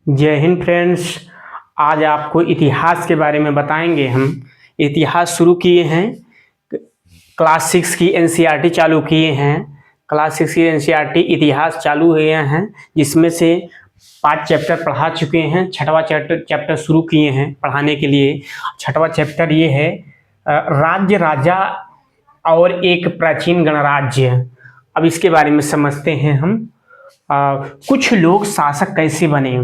जय हिंद फ्रेंड्स। आज आपको इतिहास के बारे में बताएंगे। हम इतिहास शुरू किए हैं, क्लास 6 की एनसीईआरटी चालू किए हैं। क्लास 6 की एनसीईआरटी इतिहास चालू हुए हैं, जिसमें से 5 चैप्टर पढ़ा चुके हैं। छठवां चैप्टर शुरू किए हैं पढ़ाने के लिए। छठवां चैप्टर ये है राज्य, राजा और एक प्राचीन गणराज्य। अब इसके बारे में समझते हैं हम। कुछ लोग शासक कैसे बने।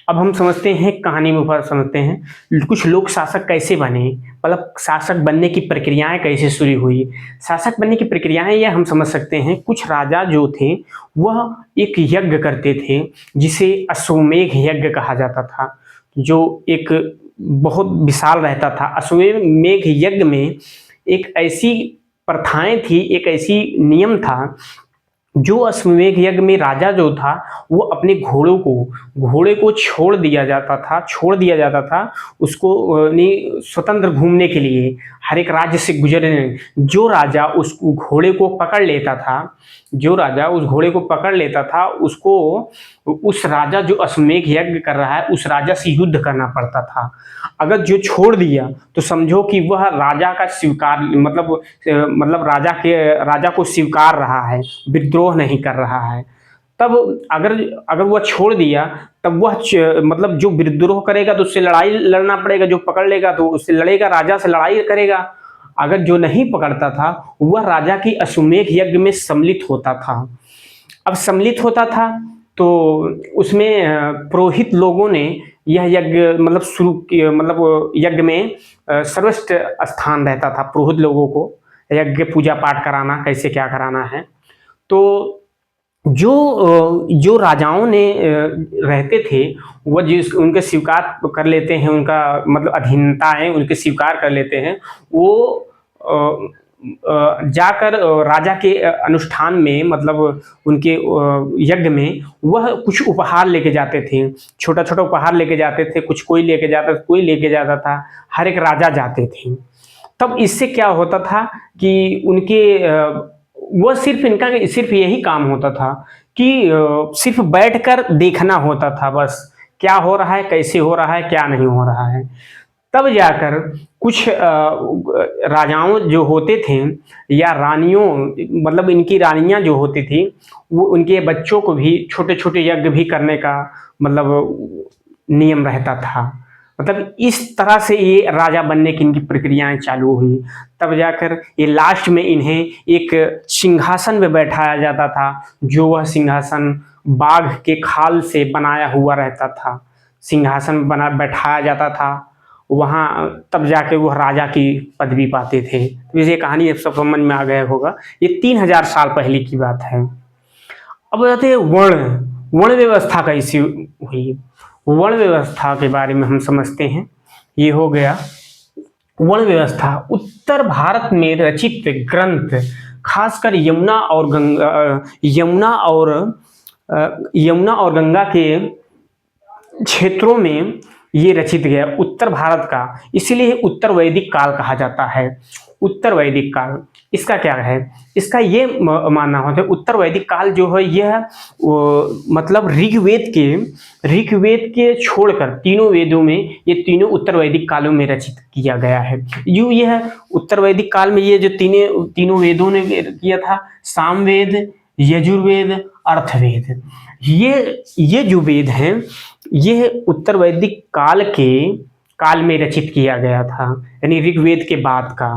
अब हम समझते हैं, कहानी में ऊपर समझते हैं कुछ लोग शासक कैसे बने, मतलब शासक बनने की प्रक्रियाएं कैसे शुरू हुई। शासक बनने की प्रक्रियाएं यह हम समझ सकते हैं, कुछ राजा जो थे वह एक यज्ञ करते थे जिसे अश्वमेध यज्ञ कहा जाता था, जो एक बहुत विशाल रहता था। अश्वमेध यज्ञ में एक ऐसी प्रथाएं थी, एक ऐसी नियम था, जो अश्वमेध यज्ञ में राजा जो था वो अपने घोड़े को छोड़ दिया जाता था उसको स्वतंत्र घूमने के लिए, हर एक राज्य से गुजरने। जो राजा उस घोड़े को पकड़ लेता था उसको, उस राजा जो अश्वमेध यज्ञ कर रहा है उस राजा से युद्ध करना पड़ता था। अगर जो छोड़ दिया तो समझो कि वह राजा का स्वीकार, मतलब राजा को स्वीकार रहा है, विद्रोह नहीं कर रहा है। तब अगर वह छोड़ दिया, तब वह मतलब जो विद्रोह करेगा तो उससे लड़ाई लड़ना पड़ेगा, जो पकड़ लेगा तो उससे लड़ेगा, राजा से लड़ाई करेगा। अगर जो नहीं पकड़ता था वह राजा की अश्वमेध यज्ञ में सम्मिलित होता था। अब सम्मिलित होता था तो उसमें पुरोहित लोगों ने यह यज्ञ मतलब शुरू किया, मतलब यज्ञ में सर्वश्रेष्ठ स्थान रहता था पुरोहित लोगों को यज्ञ पूजा पाठ कराना, कैसे क्या कराना है। तो जो राजाओं ने रहते थे वह जिस उनके स्वीकार कर लेते हैं, उनका मतलब अधीनता है, उनके स्वीकार कर लेते हैं। वो जाकर राजा के अनुष्ठान में, मतलब उनके यज्ञ में वह कुछ उपहार लेके जाते थे, छोटा छोटा उपहार लेके जाते थे। कुछ कोई लेके जाता था, हर एक राजा जाते थे। तब इससे क्या होता था कि उनके वह सिर्फ यही काम होता था कि सिर्फ बैठकर देखना होता था, बस क्या हो रहा है, कैसे हो रहा है, क्या नहीं हो रहा है। तब जाकर कुछ राजाओं जो होते थे या रानियों, मतलब इनकी रानियां जो होती थी, वो उनके बच्चों को भी छोटे छोटे यज्ञ भी करने का मतलब नियम रहता था। मतलब इस तरह से ये राजा बनने की इनकी प्रक्रियाएं चालू हुई। तब जाकर ये लास्ट में इन्हें एक सिंहासन में बैठाया जाता था, जो वह सिंहासन बाघ के खाल से बनाया हुआ रहता था। सिंहासन बैठाया जाता था वहाँ, तब जाके वह राजा की पदवी पाते थे। तो ये कहानी अब सब समझ में आ गया होगा। ये 3000 साल पहले की बात है। अब बताते हैं वर्ण व्यवस्था कैसी हुई। वर्ण व्यवस्था के बारे में हम समझते हैं। ये हो गया वर्ण व्यवस्था। उत्तर भारत में रचित ग्रंथ, खासकर यमुना और गंगा के क्षेत्रों में ये रचित गया, उत्तर भारत का, इसीलिए उत्तर वैदिक काल कहा जाता है। उत्तर वैदिक काल इसका क्या है, इसका ये मानना होता है उत्तर वैदिक काल जो है यह मतलब ऋग्वेद के छोड़कर तीनों वेदों में ये तीनों उत्तर वैदिक कालों में रचित किया गया है। यह उत्तर वैदिक काल में ये जो तीनों वेदों ने किया था, सामवेद, यजुर्वेद, अर्थवेद, ये जो वेद हैं ये उत्तर वैदिक काल में रचित किया गया था, यानी ऋग्वेद के बाद का।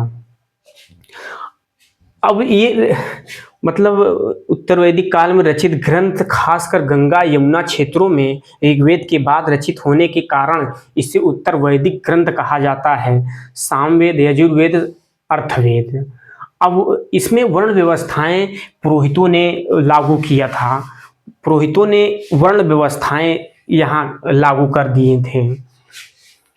अब ये मतलब उत्तर वैदिक काल में रचित ग्रंथ खासकर गंगा यमुना क्षेत्रों में ऋग्वेद के बाद रचित होने के कारण इसे उत्तर वैदिक ग्रंथ कहा जाता है। सामवेद, यजुर्वेद, अर्थवेद। अब इसमें वर्ण व्यवस्थाएं पुरोहितों ने लागू किया था। पुरोहितों ने वर्ण व्यवस्थाएं यहाँ लागू कर दिए थे।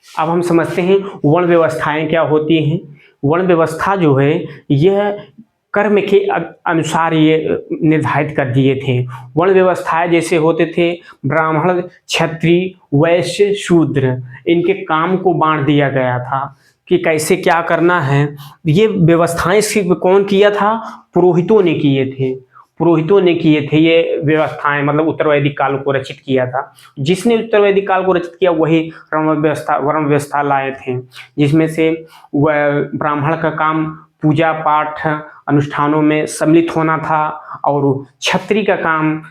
अब हम समझते हैं वर्ण व्यवस्थाएं क्या होती हैं। वर्ण व्यवस्था जो है यह कर्म के अनुसार ये निर्धारित कर दिए थे। वर्ण व्यवस्थाएं जैसे होते थे ब्राह्मण, क्षत्रिय, वैश्य, शूद्र, इनके काम को बांट दिया गया था कि कैसे क्या करना है। ये व्यवस्थाएं सिर्फ कौन किया था, पुरोहितों ने किए थे। पुरोहितों ने किए थे ये व्यवस्थाएं, मतलब उत्तर वैदिक काल को रचित किया था। जिसने उत्तर वैदिक काल को रचित किया वही वर्ण व्यवस्था लाए थे, जिसमें से वह ब्राह्मण का काम पूजा पाठ अनुष्ठानों में सम्मिलित होना था, और क्षत्रिय का काम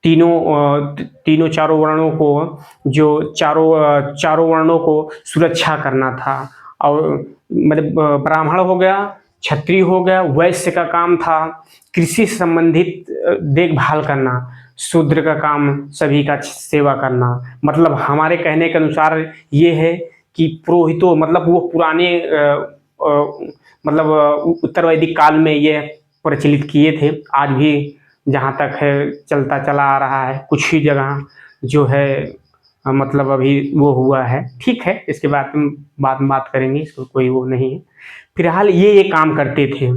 तीनों चारों वर्णों को, जो चारों वर्णों को सुरक्षा करना था। और मतलब ब्राह्मण हो गया, क्षत्रिय हो गया, वैश्य का काम था कृषि से संबंधित देखभाल करना, शूद्र का काम सभी का सेवा करना। मतलब हमारे कहने के अनुसार ये है कि पुरोहितों मतलब वो पुराने मतलब उत्तर वैदिक काल में ये प्रचलित किए थे। आज भी जहाँ तक है चलता चला आ रहा है, कुछ ही जगह जो है मतलब अभी वो हुआ है। ठीक है, इसके बाद हम बाद में बात करेंगे, इसको कोई वो नहीं है। फिलहाल ये काम करते थे।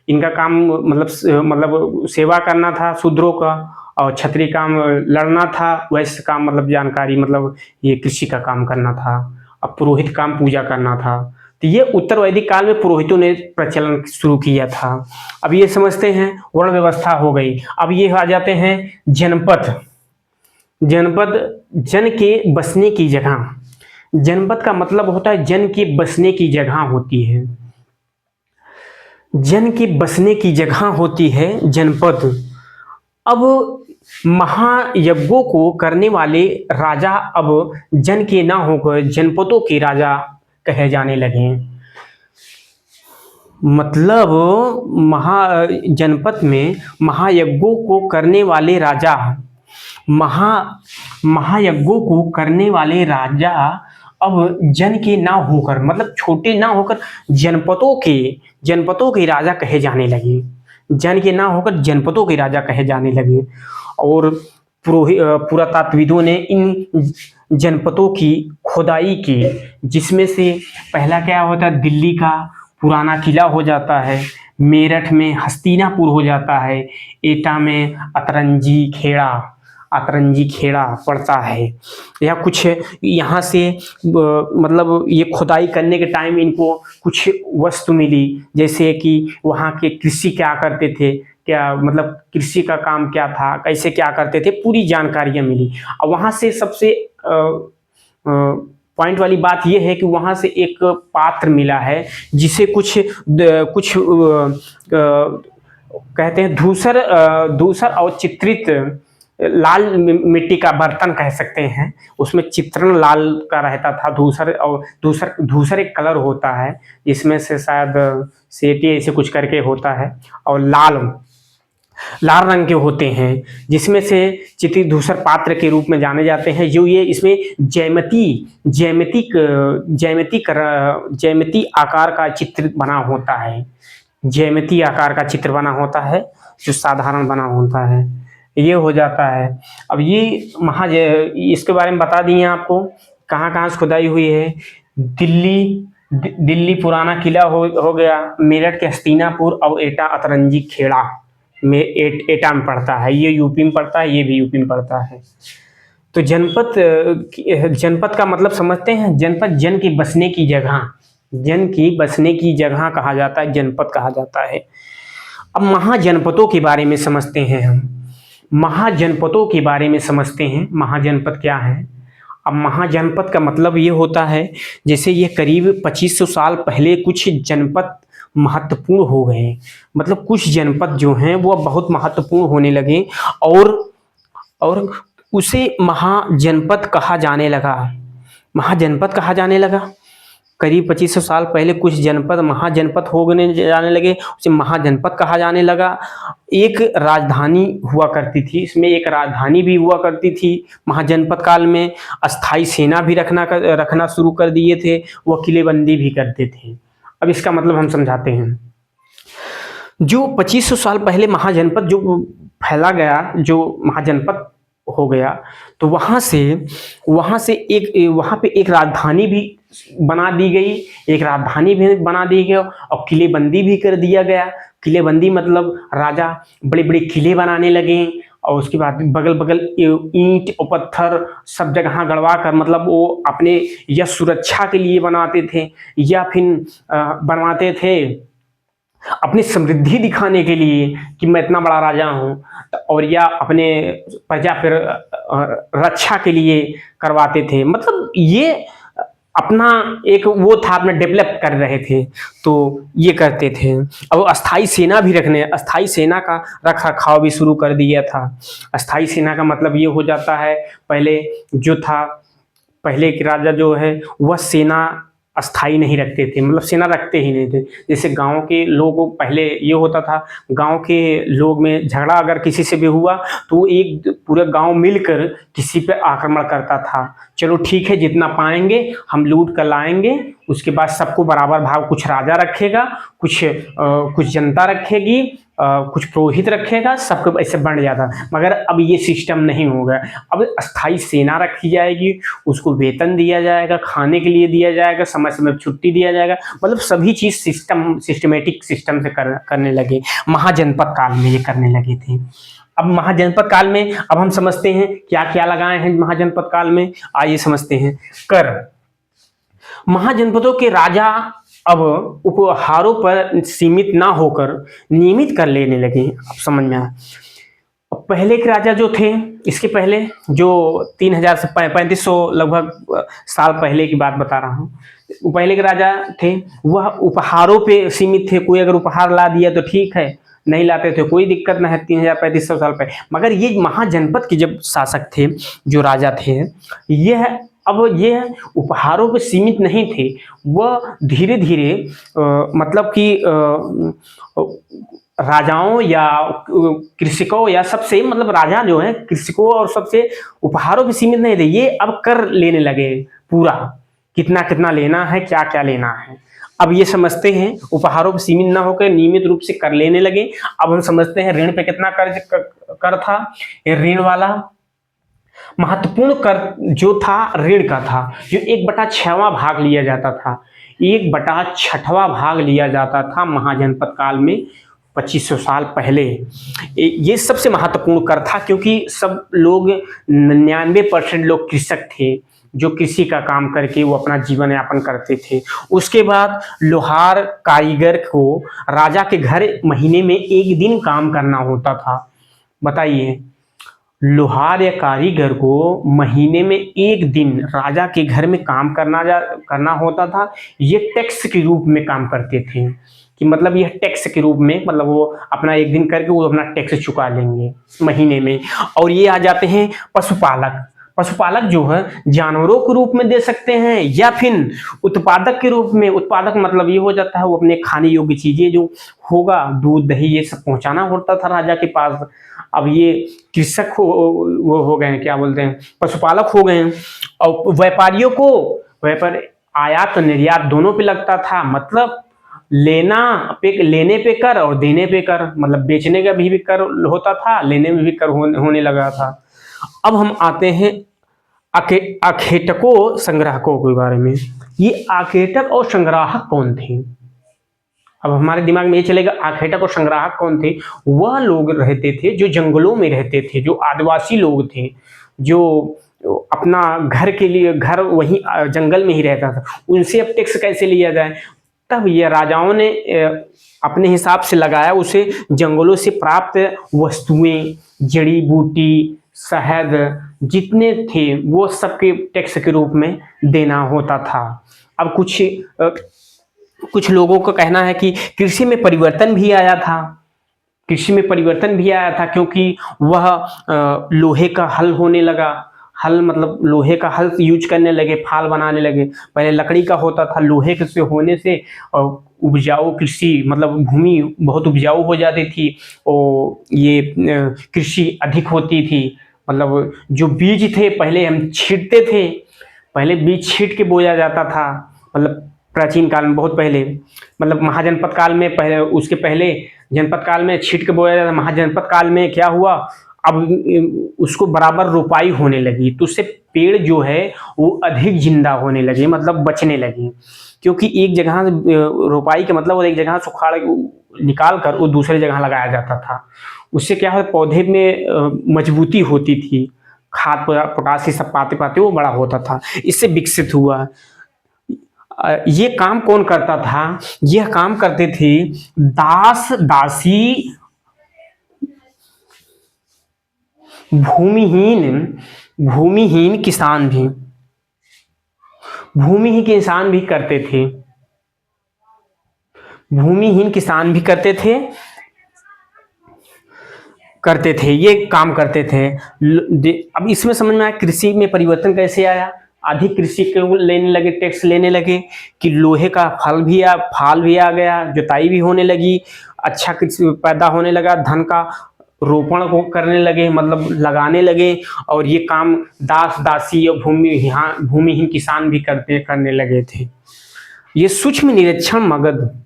इनका काम मतलब सेवा करना था शूद्रों का, और क्षत्रिय काम लड़ना था, वैश्य काम मतलब जानकारी मतलब ये कृषि का काम करना था, अब पुरोहित काम पूजा करना था। तो ये उत्तर वैदिक काल में पुरोहितों ने प्रचलन शुरू किया था। अब ये समझते हैं वर्ण व्यवस्था हो गई। अब ये आ जाते हैं जनपद। जनपद जन के बसने की जगह। जनपद का मतलब होता है जन के बसने की जगह होती है, जन के बसने की जगह होती है जनपद। अब महायज्ञों को करने वाले राजा अब जन के ना होकर जनपदों के राजा कहे जाने लगे। मतलब जनपद में महायज्ञों को करने वाले राजा, महायज्ञों को करने वाले राजा अब जन के ना होकर, मतलब छोटे ना होकर जनपदों के राजा कहे जाने लगे। जन के ना होकर जनपदों के राजा कहे जाने लगे। और पुरातत्वविदों ने इन जनपदों की खुदाई की, जिसमें से पहला क्या होता है, दिल्ली का पुराना किला हो जाता है, मेरठ में हस्तिनापुर हो जाता है, एटा में अतरंजी खेड़ा पड़ता है। या कुछ यहाँ से मतलब ये खुदाई करने के टाइम इनको कुछ वस्तु मिली, जैसे कि वहाँ के कृषि क्या करते थे, क्या मतलब कृषि का काम क्या था, कैसे क्या करते थे, पूरी जानकारियाँ मिली। और वहाँ से सबसे पॉइंट वाली बात यह है कि वहाँ से एक पात्र मिला है जिसे कुछ कहते हैं धूसर और चित्रित लाल मिट्टी का बर्तन कह सकते हैं। उसमें चित्रण लाल का रहता था, धूसर एक कलर होता है, इसमें से शायद सेटी ऐसे कुछ करके होता है, और लाल रंग के होते हैं, जिसमें से चित्रित धूसर पात्र के रूप में जाने जाते हैं। जो ये इसमें ज्यामिति आकार का चित्र बना होता है, ज्यामिति आकार का चित्र बना होता है, जो साधारण बना होता है, ये हो जाता है। अब ये इसके बारे में बता दिए आपको कहाँ कहाँ से खुदाई हुई है। दिल्ली पुराना किला हो गया, मेरठ के हस्तिनापुर, और एटा अतरंजी खेड़ा में एटा में पड़ता है, ये यूपी में पड़ता है, ये भी यूपी में पड़ता है। तो जनपद का मतलब समझते हैं, जनपद जन की बसने की जगह कहा जाता है, जनपद कहा जाता है। अब महाजनपदों के बारे में समझते हैं हम, महाजनपदों के बारे में समझते हैं, महाजनपद क्या है। अब महाजनपद का मतलब ये होता है, जैसे ये करीब 2500 साल पहले कुछ जनपद महत्वपूर्ण हो गए, मतलब कुछ जनपद जो हैं वो बहुत महत्वपूर्ण होने लगे, और उसे महाजनपद कहा जाने लगा। करीब 2500 साल पहले कुछ जनपद महाजनपद होने जाने लगे, उसे महाजनपद कहा जाने लगा। एक राजधानी हुआ करती थी, इसमें एक राजधानी भी हुआ करती थी। महाजनपद काल में अस्थाई सेना भी रखना शुरू कर दिए थे, वह किलेबंदी भी करते थे। अब इसका मतलब हम समझाते हैं। जो 2500 साल पहले महाजनपद जो फैला गया, जो महाजनपद हो गया, तो वहाँ पे एक राजधानी भी बना दी गई, और किलेबंदी भी कर दिया गया। किलेबंदी मतलब राजा बड़े बड़े किले बनाने लगे, और उसके बाद बगल ईंट और पत्थर सब जगह गड़वा कर, मतलब वो अपने या सुरक्षा के लिए बनाते थे, या फिर बनवाते थे अपनी समृद्धि दिखाने के लिए कि मैं इतना बड़ा राजा हूँ, और या अपने प्रजा पर रक्षा के लिए करवाते थे। मतलब ये अपना एक वो था, अपना डेवलप कर रहे थे, तो ये करते थे। अब अस्थाई सेना भी रखने, अस्थाई सेना का रख रखाव भी शुरू कर दिया था। अस्थाई सेना का मतलब ये हो जाता है, पहले जो था, पहले के राजा जो है वह सेना अस्थाई नहीं रखते थे, मतलब सेना रखते ही नहीं थे। जैसे गांव के लोगों, पहले ये होता था, गांव के लोग में झगड़ा अगर किसी से भी हुआ तो एक पूरा गांव मिलकर किसी पे आक्रमण करता था। चलो ठीक है, जितना पाएंगे हम लूट कर लाएंगे, उसके बाद सबको बराबर भाग, कुछ राजा रखेगा, कुछ जनता रखेगी, कुछ पुरोहित रखेगा, सबको ऐसे बंट जाता। मगर अब ये सिस्टम नहीं होगा। अब अस्थाई सेना रखी जाएगी, उसको वेतन दिया जाएगा, खाने के लिए दिया जाएगा, समय समय पर छुट्टी दिया जाएगा, मतलब सभी चीज सिस्टमेटिक सिस्टम से करने लगे। महाजनपद काल में ये करने लगे थे। अब महाजनपद काल में अब हम समझते हैं क्या क्या लगाए हैं महाजनपद काल में। आइए समझते हैं। कर। महाजनपदों के राजा अब उपहारों पर सीमित ना होकर नियमित कर लेने लगे। अब समझ में आया। पहले के राजा जो थे, इसके पहले जो 3000 से 3500 लगभग साल पहले की बात बता रहा हूँ, पहले के राजा थे वह उपहारों पे सीमित थे। कोई अगर उपहार ला दिया तो ठीक है, नहीं लाते थे कोई दिक्कत ना है, 3500 साल पहले। मगर ये महाजनपद के जब शासक थे, जो राजा थे, यह अब ये उपहारों पे सीमित नहीं थे। वह धीरे धीरे मतलब कि राजाओं या कृषकों या सबसे, मतलब राजा जो है कृषकों और सबसे उपहारों पे सीमित नहीं थे। ये अब कर लेने लगे पूरा, कितना कितना लेना है, क्या क्या लेना है। अब ये समझते हैं उपहारों पे सीमित ना होकर नियमित रूप से कर लेने लगे। अब हम समझते हैं ऋण पे कितना कर था। ये ऋण वाला महत्वपूर्ण कर जो था ऋण का था, जो 1/6वां भाग लिया जाता था। 1/6वां भाग लिया जाता था महाजनपद काल में, 2500 साल पहले। ये सबसे महत्वपूर्ण कर था, क्योंकि सब लोग 99% लोग कृषक थे, जो कृषि का काम करके वो अपना जीवन यापन करते थे। उसके बाद लोहार कारीगर को राजा के घर महीने में 1 दिन काम करना होता था। बताइए, लोहार या कारीगर को महीने में 1 दिन राजा के घर में काम करना होता था। ये टैक्स के रूप में काम करते थे, कि मतलब यह टैक्स के रूप में, मतलब वो अपना 1 दिन करके वो अपना टैक्स चुका लेंगे महीने में। और ये आ जाते हैं पशुपालक। पशुपालक जो है जानवरों के रूप में दे सकते हैं, या फिर उत्पादक के रूप में। उत्पादक मतलब ये हो जाता है वो अपने खाने योग्य चीजें जो होगा, दूध दही ये सब पहुंचाना होता था राजा के पास। अब ये कृषक वो हो गए, क्या बोलते हैं, पशुपालक हो गए। और व्यापारियों को व्यापार आयात निर्यात दोनों पे लगता था। मतलब लेने पे कर और देने पे कर, मतलब बेचने का भी कर होता था, लेने में भी कर होने लगा था। अब हम आते हैं आखेटकों संग्राहकों के बारे में। ये आखेटक और संग्राहक कौन थे? अब हमारे दिमाग में ये चलेगा आखेटक और संग्राहक कौन थे। वह लोग रहते थे जो जंगलों में रहते थे, जो आदिवासी लोग थे, जो अपना घर के लिए घर वहीं जंगल में ही रहता था। उनसे अब टैक्स कैसे लिया जाए, तब ये राजाओं ने अपने हिसाब से लगाया। उसे जंगलों से प्राप्त वस्तुएं, जड़ी बूटी, शहद जितने थे वो सबके टैक्स के रूप में देना होता था। अब कुछ लोगों का कहना है कि कृषि में परिवर्तन भी आया था। कृषि में परिवर्तन भी आया था क्योंकि वह लोहे का हल होने लगा। हल मतलब लोहे का हल यूज करने लगे, फाल बनाने लगे। पहले लकड़ी का होता था, लोहे के से होने से उपजाऊ कृषि, मतलब भूमि बहुत उपजाऊ हो जाती थी और ये कृषि अधिक होती थी। मतलब जो बीज थे पहले हम छींटते थे, पहले बीज छींट के बोया जाता था। मतलब प्राचीन काल में, बहुत पहले, मतलब महाजनपद काल में, पहले उसके पहले जनपद काल में छींट के बोया जाता। महाजनपद काल में क्या हुआ, अब उसको बराबर रोपाई होने लगी, तो उससे पेड़ जो है वो अधिक जिंदा होने लगे, मतलब बचने लगे। क्योंकि एक जगह रोपाई का मतलब एक जगह से उखाड़ निकाल कर वो दूसरे जगह लगाया जाता था। उससे क्या है, पौधे में मजबूती होती थी, खाद पोटास सब पाते पाते वो बड़ा होता था। इससे विकसित हुआ। ये काम कौन करता था? यह काम करते थे दास दासी, भूमिहीन भूमिहीन किसान भी, भूमिहीन किसान भी करते थे, भूमिहीन किसान भी करते थे, ये काम करते थे। अब इसमें समझ में आया कृषि में परिवर्तन कैसे आया। अधिक कृषि को लेने लगे, टैक्स लेने लगे कि लोहे का फाल भी आ गया, जुताई भी होने लगी, अच्छा कृषि पैदा होने लगा, धन का रोपण को करने लगे, मतलब लगाने लगे, और ये काम दास दासी और भूमिहीन किसान भी करने लगे थे। ये सूक्ष्म निरीक्षण मगध।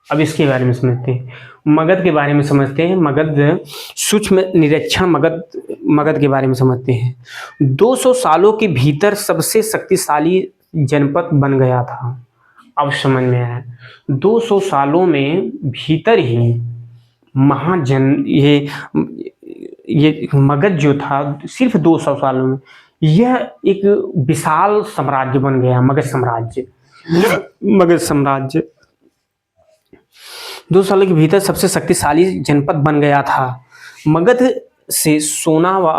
अब इसके बारे में समझते हैं, मगध के बारे में समझते हैं। मगध सूक्ष्म निरीक्षण मगध के बारे में समझते हैं। 200 सालों के भीतर सबसे शक्तिशाली जनपद बन गया था। अब समझ में आया, 200 सालों में भीतर ही ये मगध जो था, सिर्फ 200 सालों में यह एक विशाल साम्राज्य बन गया। मगध साम्राज्य 2 सालों के भीतर सबसे शक्तिशाली जनपद बन गया था। मगध से सोन व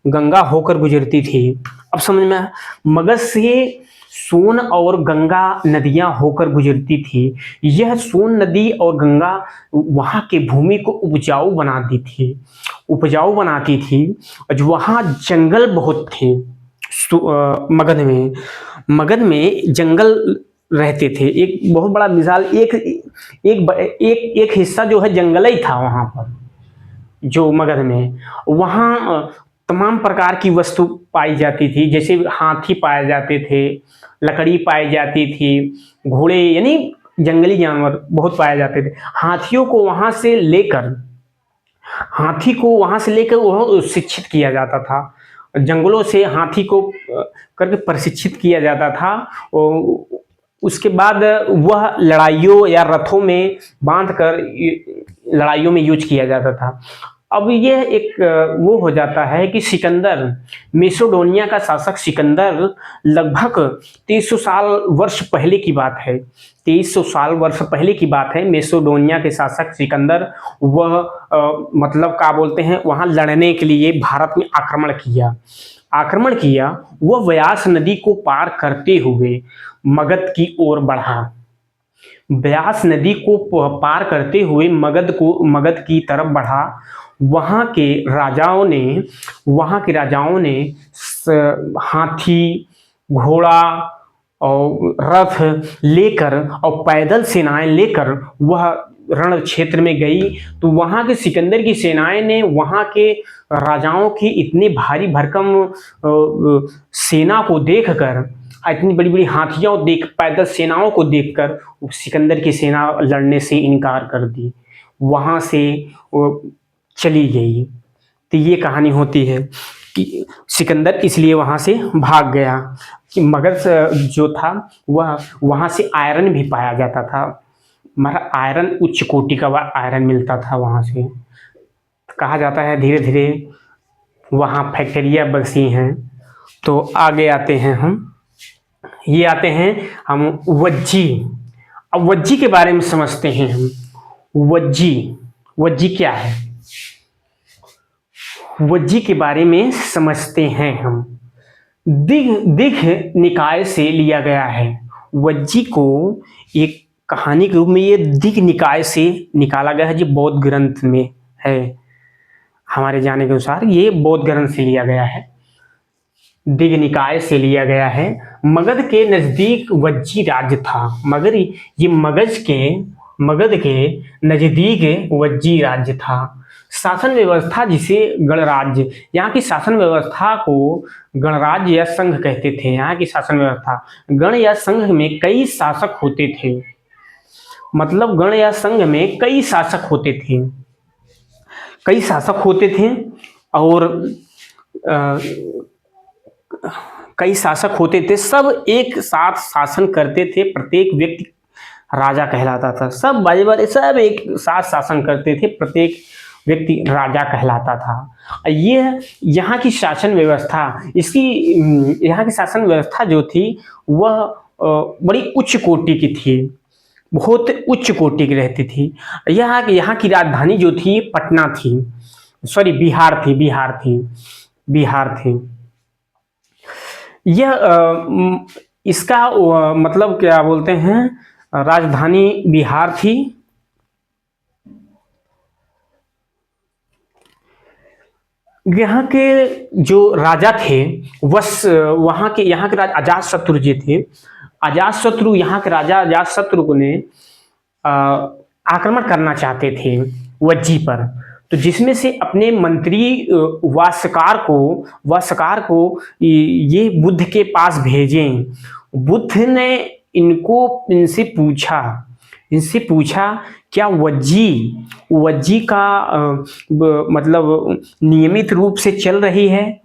गंगा होकर गुजरती थी। अब समझ में, मगध से सोन और गंगा नदियां होकर गुजरती थी। यह सोन नदी और गंगा वहां के भूमि को उपजाऊ बनाती थी। वहां जंगल बहुत थे। मगध में जंगल रहते थे, एक बहुत बड़ा विशाल एक हिस्सा जो है जंगल ही था वहां पर, जो मगध में। वहां तमाम प्रकार की वस्तु पाई जाती थी, जैसे हाथी पाए जाते थे, लकड़ी पाई जाती थी, घोड़े यानी जंगली जानवर बहुत पाए जाते थे। हाथी को वहां से लेकर वह शिक्षित किया जाता था। जंगलों से हाथी को करके प्रशिक्षित किया जाता था। उसके बाद वह लड़ाइयों या रथों में बांधकर लड़ाइयों में यूज किया जाता था। अब यह एक वो हो जाता है कि सिकंदर, मेसिडोनिया का शासक सिकंदर, लगभग 2300 वर्ष पहले की बात है। 2300 वर्ष पहले की बात है। मेसिडोनिया के शासक सिकंदर, वह मतलब क्या बोलते हैं, वहां लड़ने के लिए भारत में आक्रमण किया। वह व्यास नदी को पार करते हुए मगध की ओर बढ़ा। व्यास नदी को पार करते हुए मगध की तरफ बढ़ा। वहां के राजाओं ने हाथी, घोड़ा और रथ लेकर और पैदल सेनाएं लेकर वह रण क्षेत्र में गई। तो वहां के सिकंदर की सेनाएं ने वहां के राजाओं की इतनी भारी भरकम सेना को देखकर, इतनी बड़ी बड़ी हाथियों पैदल सेनाओं को देखकर सिकंदर की सेना लड़ने से इनकार कर दी, वहां से चली गई। तो ये कहानी होती है कि सिकंदर इसलिए वहां से भाग गया कि मगध जो था वह वहां से आयरन भी पाया जाता था। आयरन उच्च कोटि का आयरन मिलता था वहां से। कहा जाता है धीरे धीरे वहां फैक्ट्रियां बसी हैं। तो आगे आते हैं हम वज्जी। अब वज्जी के बारे में समझते हैं हम। वज्जी क्या है, वज्जी के बारे में समझते हैं हम। दिघ निकाय से लिया गया है। वज्जी को एक कहानी के रूप में ये दिघ निकाय से निकाला गया है, जो बौद्ध ग्रंथ में है। हमारे जाने के अनुसार ये बौद्ध ग्रंथ से लिया गया है, दिघ निकाय से लिया गया है। मगध के नजदीक वज्जी राज्य था। मगध के नजदीक वज्जी राज्य था। शासन व्यवस्था जिसे गणराज्य, यहाँ की शासन व्यवस्था को गणराज्य या संघ कहते थे। यहाँ की शासन व्यवस्था, गण या संघ में कई शासक होते थे। मतलब गण या संघ में कई शासक होते थे और कई शासक होते थे। सब एक साथ शासन करते थे। प्रत्येक व्यक्ति राजा कहलाता था। सब एक साथ शासन करते थे। प्रत्येक व्यक्ति राजा कहलाता था। ये यहाँ की शासन व्यवस्था, इसकी यहाँ की शासन व्यवस्था जो थी वह बड़ी उच्च कोटि की थी, बहुत उच्च कोटि की रहती थी। यहाँ की राजधानी जो थी पटना थी, सॉरी बिहार थी। यह इसका मतलब क्या बोलते हैं, राजधानी बिहार थी। यहाँ के जो राजा थे यहाँ के राजा अजातशत्रु जी थे। अजातशत्रु यहाँ के राजा अजातशत्रु ने आक्रमण करना चाहते थे वज्जी पर, तो जिसमें से अपने मंत्री वास्कार को ये बुद्ध के पास भेजे। बुद्ध ने इनसे पूछा क्या वज्जी का मतलब नियमित रूप से चल रही है,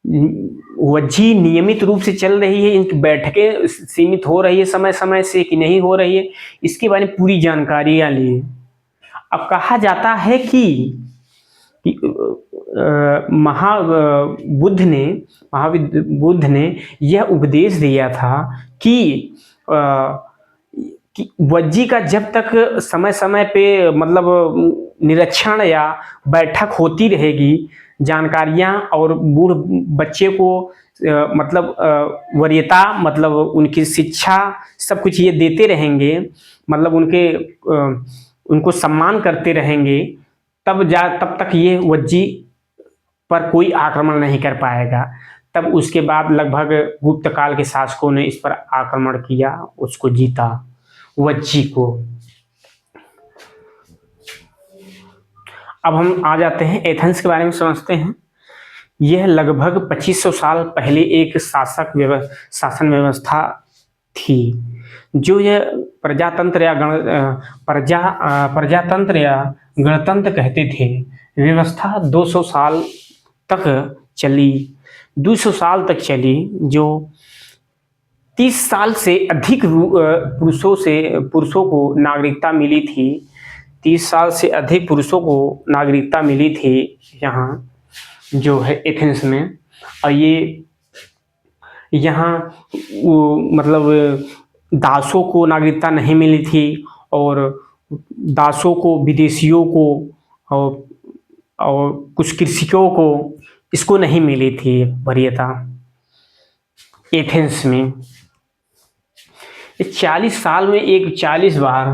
वज्जी नियमित रूप से चल रही है, इनकी बैठकें सीमित हो रही है समय समय से कि नहीं हो रही है, इसके बारे में पूरी जानकारियां ली। अब कहा जाता है कि महावीर बुद्ध ने यह उपदेश दिया था कि वज्जी का जब तक समय समय पे मतलब निरीक्षण या बैठक होती रहेगी, जानकारियां और बूढ़ बच्चे को मतलब वरीयता मतलब उनकी शिक्षा सब कुछ ये देते रहेंगे, मतलब उनको सम्मान करते रहेंगे, तब तक ये वज्जी पर कोई आक्रमण नहीं कर पाएगा। तब उसके बाद लगभग गुप्त काल के शासकों ने इस पर आक्रमण किया, उसको जीता वज्जी को। अब हम आ जाते हैं एथेंस के बारे में समझते हैं। यह लगभग 2500 साल पहले एक शासन व्यवस्था थी, जो यह प्रजातंत्र या गणतंत्र कहते थे। व्यवस्था 200 साल तक चली, 200 साल तक चली, जो 30 साल से अधिक पुरुषों को नागरिकता मिली थी। 30 साल से अधिक पुरुषों को नागरिकता मिली थी यहाँ जो है एथेंस में। और ये यहाँ मतलब दासों को नागरिकता नहीं मिली थी, और दासों को, विदेशियों को और कुछ कृषिकों को इसको नहीं मिली थी वरीयता एथेंस में। 40 साल में 40 बार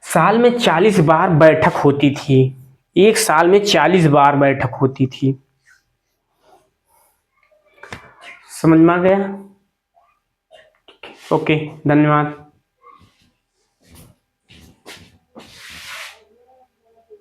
साल में 40 बार बैठक होती थी, एक साल में 40 बार बैठक होती थी। समझ में आ गया? ओके, धन्यवाद।